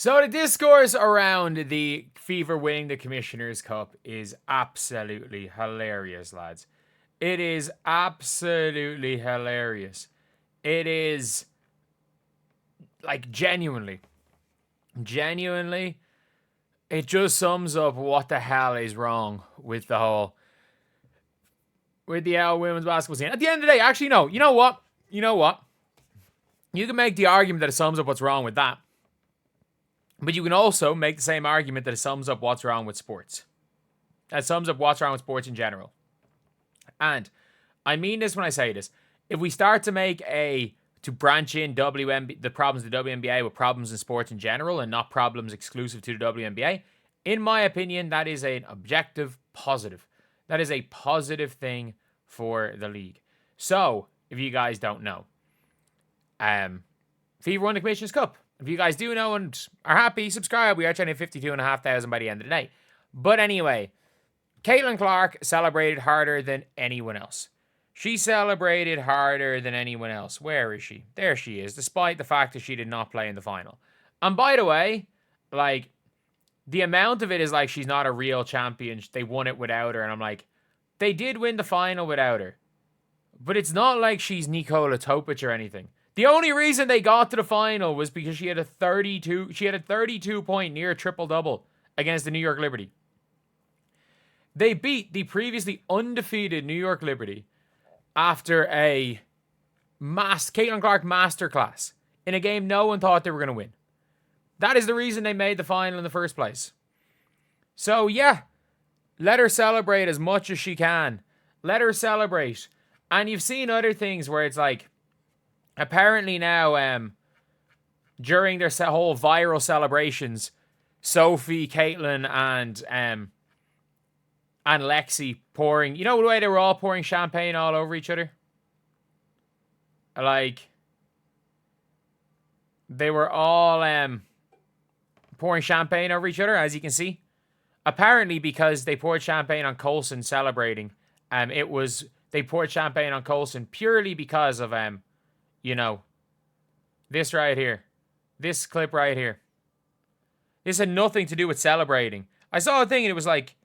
So the discourse around the Fever winning the Commissioner's Cup is absolutely hilarious, lads. It is absolutely hilarious. It is, like, genuinely, it just sums up what the hell is wrong with the whole, with the women's basketball scene. At the end of the day, actually, no, you know what? You can make the argument that it sums up what's wrong with that. But you can also make the same argument that it sums up what's wrong with sports. That sums up what's wrong with sports in general. And I mean this when I say this. If we start to branch in the problems of the WNBA with problems in sports in general and not problems exclusive to the WNBA, in my opinion, that is an objective positive. That is a positive thing for the league. So, if you guys don't know, Fever won the Commissioner's Cup. If you guys do know and are happy, subscribe. We are trying to hit 52,500 by the end of the day. But anyway, Caitlin Clark celebrated harder than anyone else. She celebrated harder than anyone else. Where is she? There she is, despite the fact that she did not play in the final. And by the way, like, the amount of it is like she's not a real champion. They won it without her. And I'm like, they did win the final without her. But it's not like she's Nikola Topic or anything. The only reason they got to the final was because she had a 32-point near triple-double against the New York Liberty. They beat the previously undefeated New York Liberty after a Caitlin Clark masterclass in a game no one thought they were going to win. That is the reason they made the final in the first place. So, yeah, let her celebrate as much as she can. Let her celebrate. And you've seen other things where it's like, apparently now, during their whole viral celebrations, Sophie, Caitlin, and Lexi pouring, you know the way they were all pouring champagne all over each other? Like, they were all pouring champagne over each other, as you can see. Apparently, because they poured champagne on Coulson celebrating, they poured champagne on Coulson purely because of this right here. This clip right here. This had nothing to do with celebrating. I saw a thing and it was like,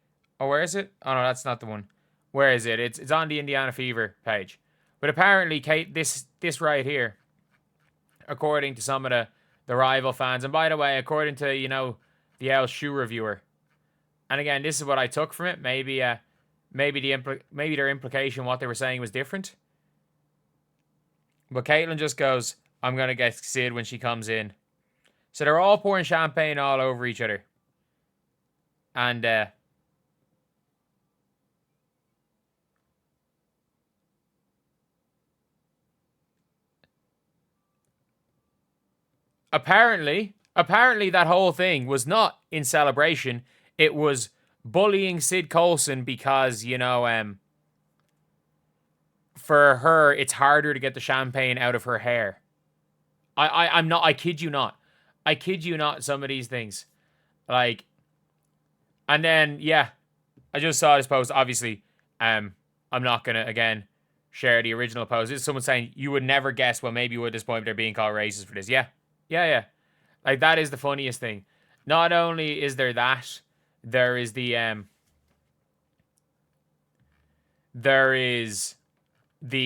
oh, where is it? Oh, no, that's not the one. Where is it? It's on the Indiana Fever page. But apparently, Kate, this right here, according to some of the rival fans, and by the way, according to, the L shoe reviewer, and again, this is what I took from it. Maybe their implication, what they were saying was different. But Caitlin just goes, I'm going to get Sid when she comes in. So they're all pouring champagne all over each other. And, apparently that whole thing was not in celebration. It was bullying Sid Coulson because, for her, it's harder to get the champagne out of her hair. I kid you not. I kid you not, some of these things. Like, and then, yeah, I just saw this post. Obviously, I'm not going to, again, share the original post. This is someone saying, you would never guess, well, maybe you would at this point, but they're being called racist for this. Yeah. Like, that is the funniest thing. Not only is there that, there is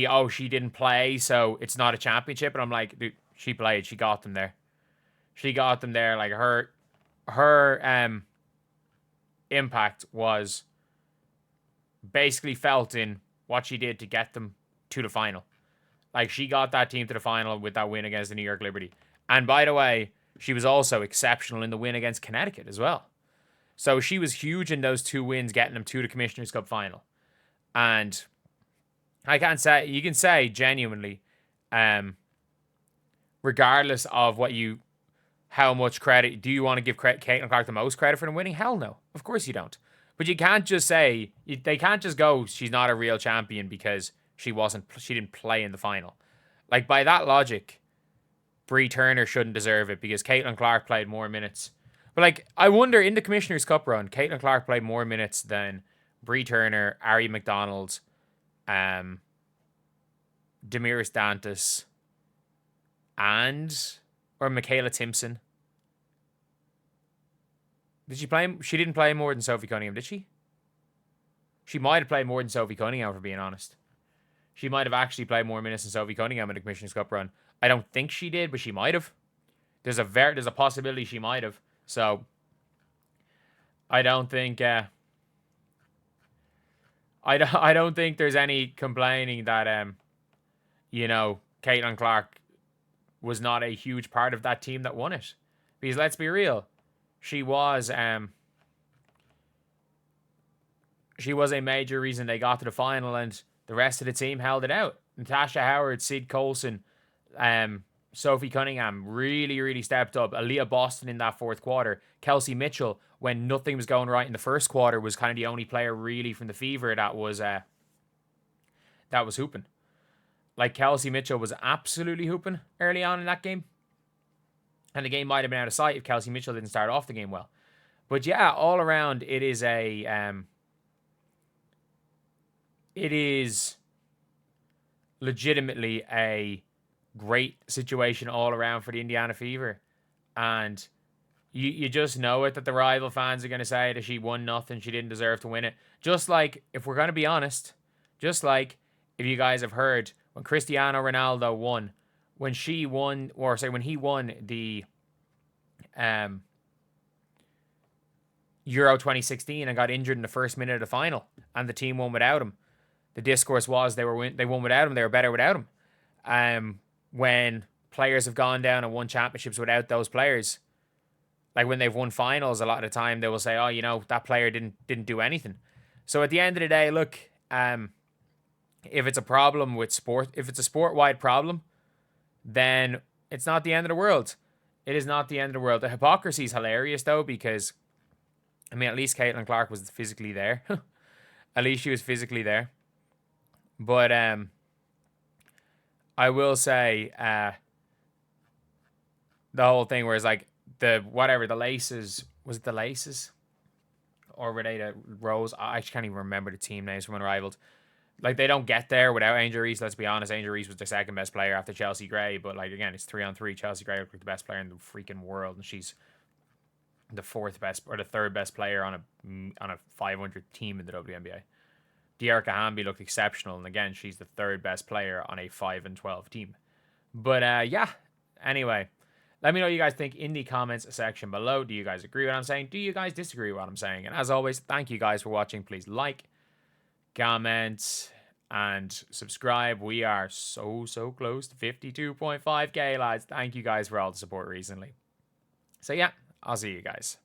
oh, she didn't play, so it's not a championship. And I'm like, dude, she played. She got them there. Like, her impact was basically felt in what she did to get them to the final. Like, she got that team to the final with that win against the New York Liberty. And by the way, she was also exceptional in the win against Connecticut as well. So she was huge in those two wins, getting them to the Commissioner's Cup final. And you can say genuinely, regardless of how much credit, do you want to give Caitlin Clark the most credit for them winning? Hell no. Of course you don't. But you can't just say, they can't just go, she's not a real champion because she didn't play in the final. Like, by that logic, Bree Turner shouldn't deserve it because Caitlin Clark played more minutes. But, like, I wonder, in the Commissioner's Cup run, Caitlin Clark played more minutes than Bree Turner, Ari McDonald, Damiris Dantas, or Michaela Timpson. Did she play? She didn't play more than Sophie Cunningham, did she? She might have played more than Sophie Cunningham, for being honest. She might have actually played more minutes than Sophie Cunningham in the Commissioner's Cup run. I don't think she did, but she might have. There's a possibility she might have. So I don't think I don't think there's any complaining that Caitlin Clark was not a huge part of that team that won it. Because let's be real, she was a major reason they got to the final, and the rest of the team held it out. Natasha Howard, Sid Colson, Sophie Cunningham really, really stepped up. Aaliyah Boston in that fourth quarter. Kelsey Mitchell, when nothing was going right in the first quarter, was kind of the only player really from the Fever that was hooping. Like, Kelsey Mitchell was absolutely hooping early on in that game. And the game might have been out of sight if Kelsey Mitchell didn't start off the game well. But yeah, all around, it is legitimately a great situation all around for the Indiana Fever. And you just know it that the rival fans are going to say that she won nothing, she didn't deserve to win it. Just like, if we're going to be honest, just like if you guys have heard, when Cristiano Ronaldo won, when he won the Euro 2016 and got injured in the first minute of the final, and the team won without him, the discourse was they won without him, they were better without him. When players have gone down and won championships without those players, like when they've won finals, a lot of the time they will say, oh, that player didn't do anything. So at the end of the day, look, if it's a problem with sport, if it's a sport-wide problem, then it's not the end of the world. It is not the end of the world. The hypocrisy is hilarious, though, because, I mean, at least Caitlin Clark was physically there. At least she was physically there. But I will say the whole thing where it's like the laces, was it the laces? Or were they the Rose? I actually can't even remember the team names from Unrivaled. Like, they don't get there without Angel Reese, let's be honest. Angel Reese was the second best player after Chelsea Gray, but, like, again, it's 3-on-3. Chelsea Gray looked like the best player in the freaking world, and she's the fourth best or the third best player on a 500 team in the WNBA. Dearica Hamby looked exceptional, and again, she's the third best player on a 5-12 team. But yeah, anyway, let me know what you guys think in the comments section below. Do you guys agree with what I'm saying? Do you guys disagree with what I'm saying? And as always, thank you guys for watching. Please like, comment, and subscribe. We are so close to 52.5k, lads. Thank you guys for all the support recently. So yeah, I'll see you guys.